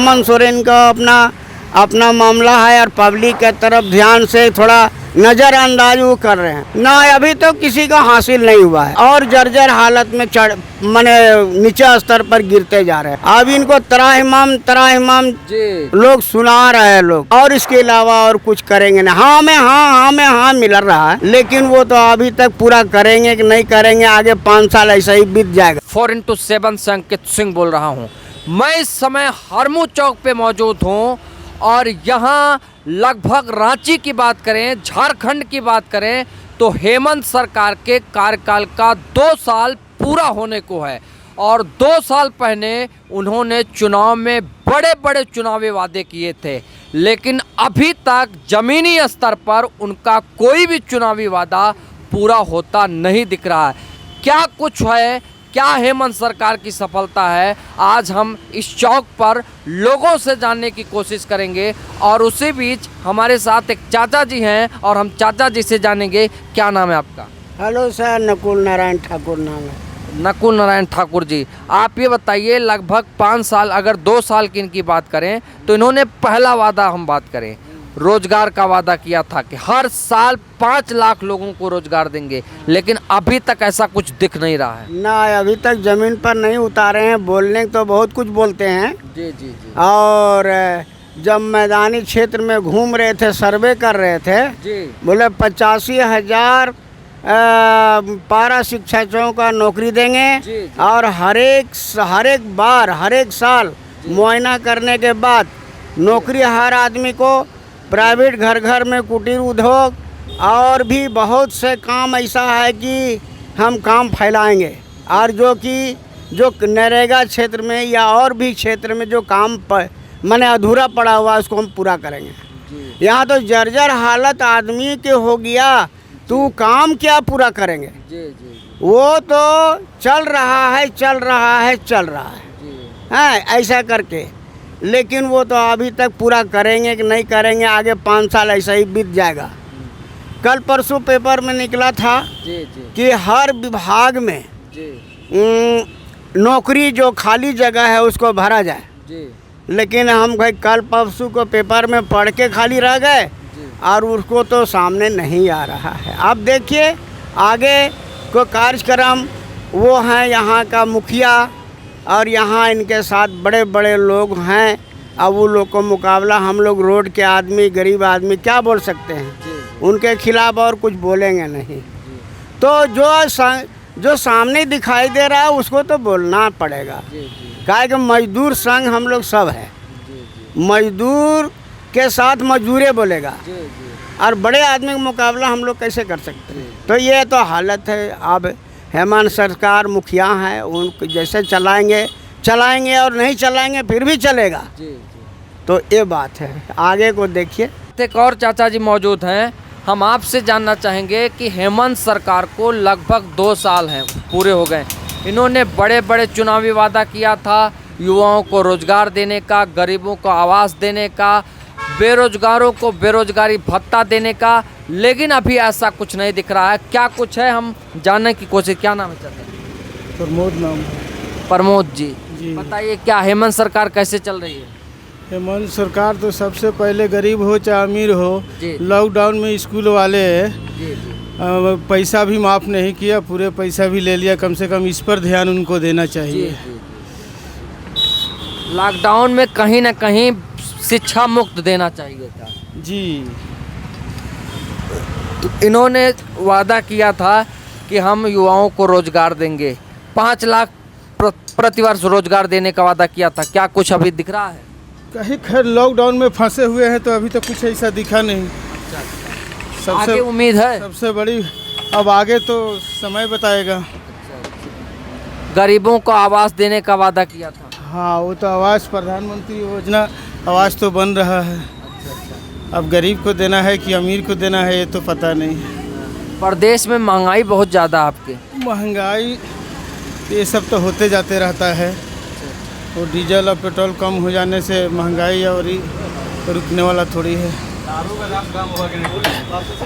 हेमंत सोरेन का अपना मामला है और पब्लिक के तरफ ध्यान से थोड़ा नज़रअंदाज वो कर रहे हैं ना। अभी तो किसी का हासिल नहीं हुआ है और जर्जर हालत में माने नीचे स्तर पर गिरते जा रहे हैं। अब इनको तराहिमाम लोग सुना रहे हैं लोग, और इसके अलावा और कुछ करेंगे ना। हाँ में हाँ मिल रहा है, लेकिन वो तो अभी तक पूरा करेंगे कि नहीं करेंगे, आगे 5 साल ऐसा ही बीत जाएगा। 4x7 से अंकित सिंह बोल रहा हूँ। मैं इस समय हरमू चौक पे मौजूद हूँ और यहाँ लगभग रांची की बात करें, झारखंड की बात करें तो हेमंत सरकार के कार्यकाल का 2 साल पूरा होने को है और 2 साल पहले उन्होंने चुनाव में बड़े बड़े चुनावी वादे किए थे, लेकिन अभी तक ज़मीनी स्तर पर उनका कोई भी चुनावी वादा पूरा होता नहीं दिख रहा है। क्या कुछ है, क्या हेमंत सरकार की सफलता है, आज हम इस चौक पर लोगों से जानने की कोशिश करेंगे। और उसी बीच हमारे साथ एक चाचा जी हैं और हम चाचा जी से जानेंगे क्या नाम है आपका। हेलो सर, नकुल नारायण ठाकुर नाम है। नकुल नारायण ठाकुर जी, आप ये बताइए, लगभग 5 साल, अगर 2 साल की इनकी बात करें तो इन्होंने पहला वादा हम बात करें, रोजगार का वादा किया था कि हर साल 5 लाख लोगों को रोजगार देंगे, लेकिन अभी तक ऐसा कुछ दिख नहीं रहा है ना। अभी तक जमीन पर नहीं उतारे हैं। बोलने तो बहुत कुछ बोलते हैं जी। और जब मैदानी क्षेत्र में घूम रहे थे, सर्वे कर रहे थे जी, बोले 85,000 पारा शिक्षकों का नौकरी देंगे जी। और हर एक साल मुआयना करने के बाद नौकरी हर आदमी को, प्राइवेट घर में कुटीर उद्योग और भी बहुत से काम ऐसा है कि हम काम फैलाएंगे। और जो नरेगा क्षेत्र में या और भी क्षेत्र में जो काम माने अधूरा पड़ा हुआ उसको हम पूरा करेंगे। यहाँ तो जर्जर हालत आदमी के हो गया, तू काम क्या पूरा करेंगे। वो तो चल रहा है ऐसा करके, लेकिन वो तो अभी तक पूरा करेंगे कि नहीं करेंगे, आगे 5 साल ऐसा ही बीत जाएगा। कल परसों पेपर में निकला था कि हर विभाग में नौकरी जो खाली जगह है उसको भरा जाए, लेकिन हम भाई कल परसों को पेपर में पढ़ के खाली रह गए और उसको तो सामने नहीं आ रहा है। अब देखिए आगे को कार्यक्रम, वो हैं यहाँ का मुखिया और यहाँ इनके साथ बड़े बड़े लोग हैं। अब वो लोग को मुकाबला हम लोग रोड के आदमी, गरीब आदमी क्या बोल सकते हैं, उनके खिलाफ और कुछ बोलेंगे नहीं। तो जो सामने दिखाई दे रहा है उसको तो बोलना पड़ेगा। काहे कि मजदूर संघ हम लोग सब है, मजदूर के साथ मजदूरे बोलेगा और बड़े आदमी का मुकाबला हम लोग कैसे कर सकते हैं। तो ये तो हालत है। अब हेमंत सरकार मुखिया है, उनको जैसे चलाएंगे और नहीं चलाएंगे फिर भी चलेगा। तो ये बात है, आगे को देखिए। एक और चाचा जी मौजूद हैं, हम आपसे जानना चाहेंगे कि हेमंत सरकार को लगभग 2 साल हैं पूरे हो गए, इन्होंने बड़े बड़े चुनावी वादा किया था, युवाओं को रोजगार देने का, गरीबों को आवास देने का, बेरोजगारों को बेरोजगारी भत्ता देने का, लेकिन अभी ऐसा कुछ नहीं दिख रहा है। क्या कुछ है, हम जानने की कोशिश। क्या नाम है चाचा? प्रमोद नाम है। प्रमोद जी, बताइए क्या हेमंत सरकार कैसे चल रही है? हेमंत सरकार तो सबसे पहले गरीब हो चाहे अमीर हो, लॉकडाउन में स्कूल वाले पैसा भी माफ़ नहीं किया, पूरे पैसा भी ले लिया। कम से कम इस पर ध्यान उनको देना चाहिए। लॉकडाउन में कहीं ना कहीं शिक्षा मुक्त देना चाहिए था जी। तो इन्होंने वादा किया था कि हम युवाओं को रोजगार देंगे, 5 लाख प्रतिवर्ष रोजगार देने का वादा किया था। क्या कुछ अभी दिख रहा है? कहीं खैर लॉकडाउन में फंसे हुए हैं तो अभी तो कुछ ऐसा दिखा नहीं। आगे उम्मीद है सबसे बड़ी, अब आगे तो समय बताएगा। गरीबों को आवास देने का वादा किया था। हाँ, वो तो आवास, प्रधानमंत्री योजना आवास तो बन रहा है। अब गरीब को देना है कि अमीर को देना है ये तो पता नहीं। प्रदेश में महंगाई बहुत ज़्यादा, आपके महंगाई ये सब तो होते जाते रहता है। तो डीजल और पेट्रोल कम हो जाने से महंगाई और रुकने वाला थोड़ी है।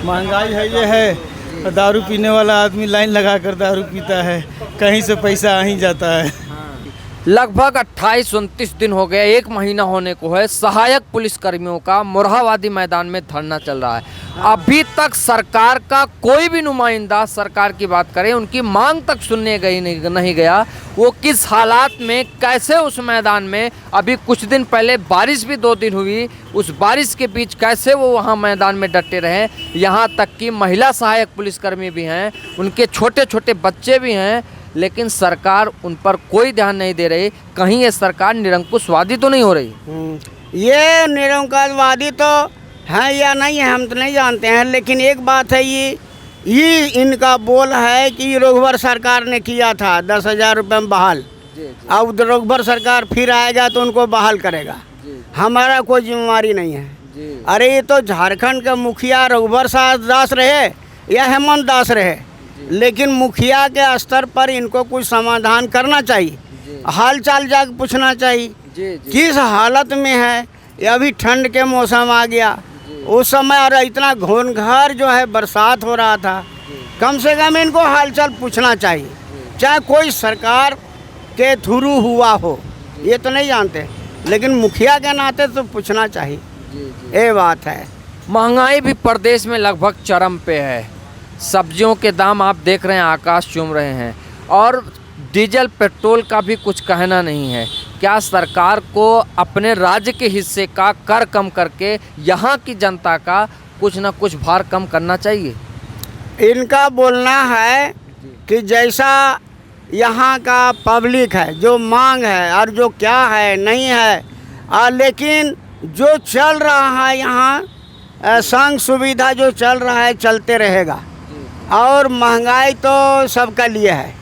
महंगाई है ये है, दारू पीने वाला आदमी लाइन लगा कर दारू पीता है, कहीं से पैसा आ ही जाता है। लगभग 28-29 दिन हो गए, 1 महीना होने को है, सहायक पुलिस कर्मियों का मोरहाबादी मैदान में धरना चल रहा है। अभी तक सरकार का कोई भी नुमाइंदा, सरकार की बात करें, उनकी मांग तक सुनने नहीं गया। वो किस हालात में, कैसे उस मैदान में, अभी कुछ दिन पहले बारिश भी 2 दिन हुई, उस बारिश के बीच कैसे वो वहाँ मैदान में डटे रहे। यहाँ तक कि महिला सहायक पुलिसकर्मी भी हैं, उनके छोटे छोटे बच्चे भी हैं, लेकिन सरकार उन पर कोई ध्यान नहीं दे रही। कहीं ये सरकार निरंकुशवादी तो नहीं हो रही? ये निरंकुशवादी तो है या नहीं है हम तो नहीं जानते हैं, लेकिन एक बात है, ये इनका बोल है कि रघुवर सरकार ने किया था 10,000 रुपये में बहाल। अब रघुवर सरकार फिर आएगा तो उनको बहाल करेगा। हमारा कोई जिम्मेवारी नहीं है। अरे ये तो झारखंड का मुखिया रघुवर दास रहे या हेमंत दास रहे, लेकिन मुखिया के स्तर पर इनको कुछ समाधान करना चाहिए, हाल चाल जाकर पूछना चाहिए किस हालत में है। ये अभी ठंड के मौसम आ गया, उस समय और इतना घोनघार जो है बरसात हो रहा था, कम से कम इनको हालचाल पूछना चाहिए, चाहे कोई सरकार के थ्रू हुआ हो, ये तो नहीं जानते, लेकिन मुखिया के नाते तो पूछना चाहिए। ये बात है। महंगाई भी प्रदेश में लगभग चरम पे है। सब्जियों के दाम आप देख रहे हैं आकाश चूम रहे हैं, और डीजल पेट्रोल का भी कुछ कहना नहीं है। क्या सरकार को अपने राज्य के हिस्से का कर कम करके यहाँ की जनता का कुछ न कुछ भार कम करना चाहिए? इनका बोलना है कि जैसा यहाँ का पब्लिक है, जो मांग है और जो क्या है नहीं है, लेकिन जो चल रहा है यहाँ संग सुविधा जो चल रहा है चलते रहेगा। और महंगाई तो सबके लिए है,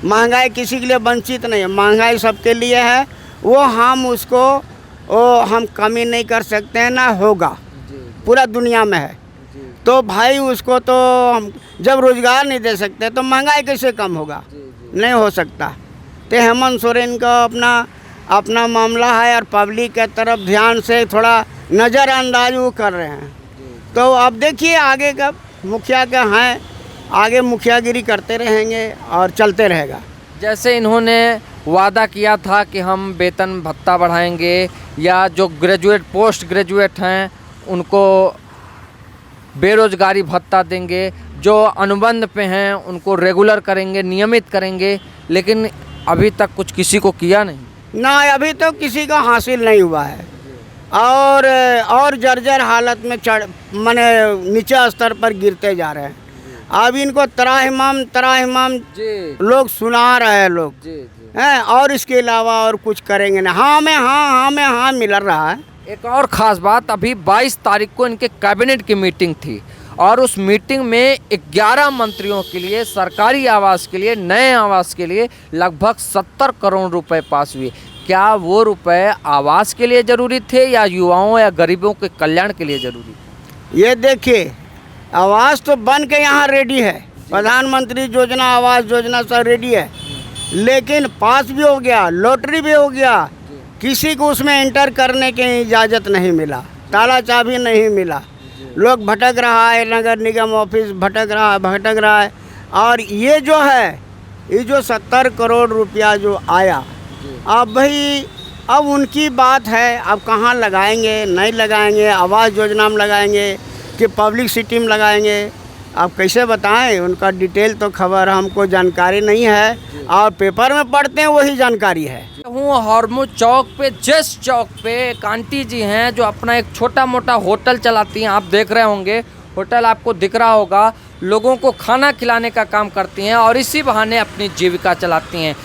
महंगाई किसी के लिए वंचित नहीं है, महंगाई सबके लिए है। वो हम उसको हम कमी नहीं कर सकते हैं, ना होगा, पूरा दुनिया में है। तो भाई उसको तो हम जब रोज़गार नहीं दे सकते तो महंगाई कैसे कम होगा? नहीं हो सकता। तो हेमंत सोरेन का अपना मामला है और पब्लिक के तरफ ध्यान से थोड़ा नज़रअंदाज वो कर रहे हैं। तो अब देखिए आगे का मुखिया का हैं, आगे मुखियागिरी करते रहेंगे और चलते रहेगा। जैसे इन्होंने वादा किया था कि हम वेतन भत्ता बढ़ाएंगे, या जो ग्रेजुएट पोस्ट ग्रेजुएट हैं उनको बेरोजगारी भत्ता देंगे, जो अनुबंध पे हैं उनको रेगुलर करेंगे, नियमित करेंगे, लेकिन अभी तक कुछ किसी को किया नहीं। ना अभी तो किसी का हासिल नहीं हुआ है, और जर्जर हालत में माने नीचे स्तर पर गिरते जा रहे हैं। अब इनको तराहिमाम लोग सुना रहे हैं लोग हैं, और इसके अलावा और कुछ करेंगे ना। हाँ में हाँ मिल रहा है। एक और ख़ास बात, अभी 22 तारीख को इनके कैबिनेट की मीटिंग थी, और उस मीटिंग में 11 मंत्रियों के लिए सरकारी आवास के लिए, नए आवास के लिए लगभग 70 करोड़ रुपए पास हुए। क्या वो रुपए आवास के लिए ज़रूरी थे या युवाओं या गरीबों के कल्याण के लिए ज़रूरी? ये देखिए, आवास तो बन के यहाँ रेडी है, प्रधानमंत्री योजना, आवास योजना सब रेडी है, लेकिन पास भी हो गया, लॉटरी भी हो गया, किसी को उसमें एंटर करने की इजाज़त नहीं मिला, ताला चाबी नहीं मिला, लोग भटक रहा है, नगर निगम ऑफिस भटक रहा है। और ये जो है, ये जो 70 करोड़ रुपया जो आया, अब भाई अब उनकी बात है, अब कहाँ लगाएंगे नहीं लगाएंगे, आवास योजना में लगाएंगे कि पब्लिक सिटी में लगाएंगे, अब कैसे बताएं? उनका डिटेल तो खबर हमको जानकारी नहीं है, और पेपर में पढ़ते हैं वही जानकारी है। हूँ हरमू चौक पे, जस्ट चौक पे एक आंटी जी हैं जो अपना एक छोटा मोटा होटल चलाती हैं। आप देख रहे होंगे, होटल आपको दिख रहा होगा, लोगों को खाना खिलाने का काम करती हैं और इसी बहाने अपनी जीविका चलाती हैं।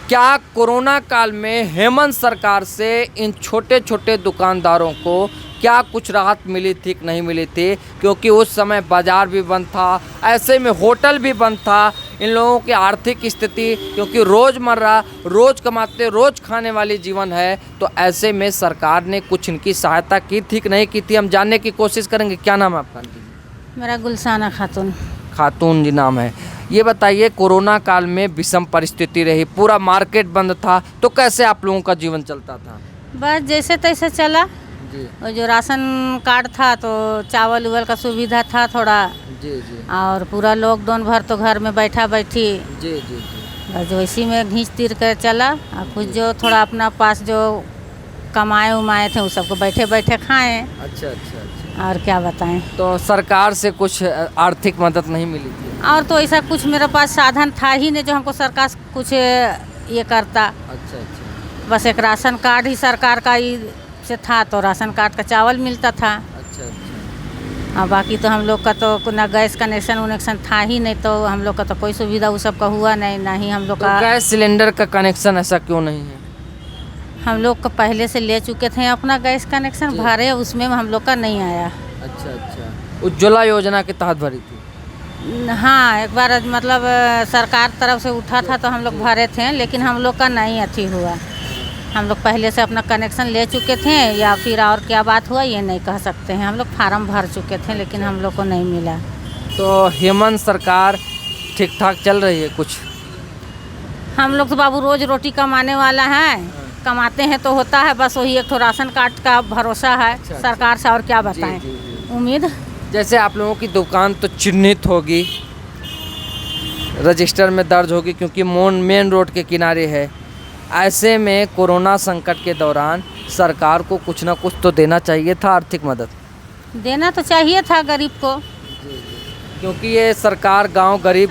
क्या कोरोना काल में हेमंत सरकार से इन छोटे छोटे दुकानदारों को क्या कुछ राहत मिली थी कि नहीं मिली थी? क्योंकि उस समय बाज़ार भी बंद था, ऐसे में होटल भी बंद था। इन लोगों की आर्थिक स्थिति, क्योंकि रोज़मर्रा रोज़ कमाते रोज़ खाने वाली जीवन है, तो ऐसे में सरकार ने कुछ इनकी सहायता की थी कि नहीं की थी? हम जानने की कोशिश करेंगे। क्या नाम है आपका? मेरा गुलशाना खातून जी नाम है। ये बताइए, कोरोना काल में विषम परिस्थिति रही, पूरा मार्केट बंद था, तो कैसे आप लोगों का जीवन चलता था? बस जैसे तैसे चला जी। और जो राशन कार्ड था तो चावल उवल का सुविधा था थोड़ा जी। और पूरा लॉकडाउन भर तो घर में बैठी जी। बस जो इसी में घींच तीर कर चला, और कुछ जो थोड़ा अपना पास जो कमाए उमाए थे वो सबको बैठे बैठे खाएं, अच्छा अच्छा अच्छा। और क्या बताएं। तो सरकार से कुछ आर्थिक मदद नहीं मिली थी? और तो ऐसा कुछ मेरे पास साधन था ही नहीं जो हमको सरकार कुछ ये करता। अच्छा अच्छा बस एक राशन कार्ड ही सरकार का ही से था, तो राशन कार्ड का चावल मिलता था, अच्छा अच्छा। और बाकी तो हम लोग का तो ना गैस कनेक्शन उनेक्शन था ही नहीं, तो हम लोग का तो कोई सुविधा वो सब का हुआ नहीं, ना ही हम लोग तो का। गैस सिलेंडर का कनेक्शन ऐसा क्यों नहीं है? हम लोग को पहले से ले चुके थे अपना गैस कनेक्शन जी। भरे, उसमें हम लोग का नहीं आया। अच्छा अच्छा। उज्ज्वला योजना के तहत भरी थी? हाँ, एक बार मतलब सरकार तरफ से उठा था तो हम लोग भरे थे, लेकिन हम लोग का नहीं अथी हुआ। हम लोग पहले से अपना कनेक्शन ले चुके थे, या फिर और क्या बात हुआ ये नहीं कह सकते हैं। हम लोग फार्म भर चुके थे, लेकिन हम लोग को नहीं मिला। तो हेमंत सरकार ठीक ठाक चल रही है कुछ? हम लोग तो बाबू रोज रोटी कमाने वाला है, कमाते हैं तो होता है, बस वही एक तो राशन कार्ड का भरोसा है सरकार से, और क्या बताएं। जी, जी। उम्मीद जैसे आप लोगों की दुकान तो चिन्हित होगी, रजिस्टर में दर्ज होगी, क्योंकि मेन रोड के किनारे है। ऐसे में कोरोना संकट के दौरान सरकार को कुछ ना कुछ तो देना चाहिए था, आर्थिक मदद। देना तो चाहिए था गरीब को। क्योंकि ये सरकार गांव गरीब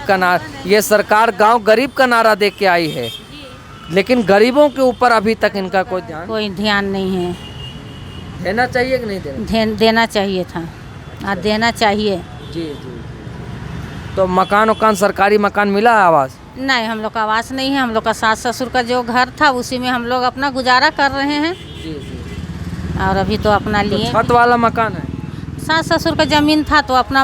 का नारा दे के आई है, लेकिन गरीबों के ऊपर अभी तक इनका कोई ध्यान नहीं है। देना चाहिए कि नहीं देना? देना चाहिए था, और देना चाहिए। जी जी। तो मकान सरकारी मकान मिला है, आवास? नहीं, हम लोग का आवास नहीं है। हम लोग का सास ससुर का जो घर था उसी में हम लोग अपना गुजारा कर रहे हैं। जी जी। और अभी तो अपना तो लिए छत वाला मकान है? सास ससुर का ज़मीन था तो अपना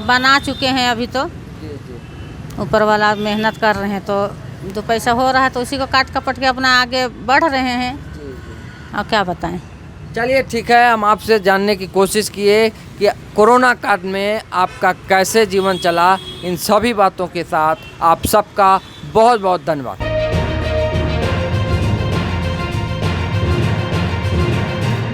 बना चुके हैं। अभी तो जी जी। ऊपर वाला मेहनत कर रहे हैं, तो दो पैसा हो रहा है तो उसी को काट कपट के अपना आगे बढ़ रहे हैं। जी जी। और क्या बताएं। चलिए ठीक है, हम आपसे जानने की कोशिश किए कि कोरोना काल में आपका कैसे जीवन चला। इन सभी बातों के साथ आप सबका बहुत बहुत धन्यवाद।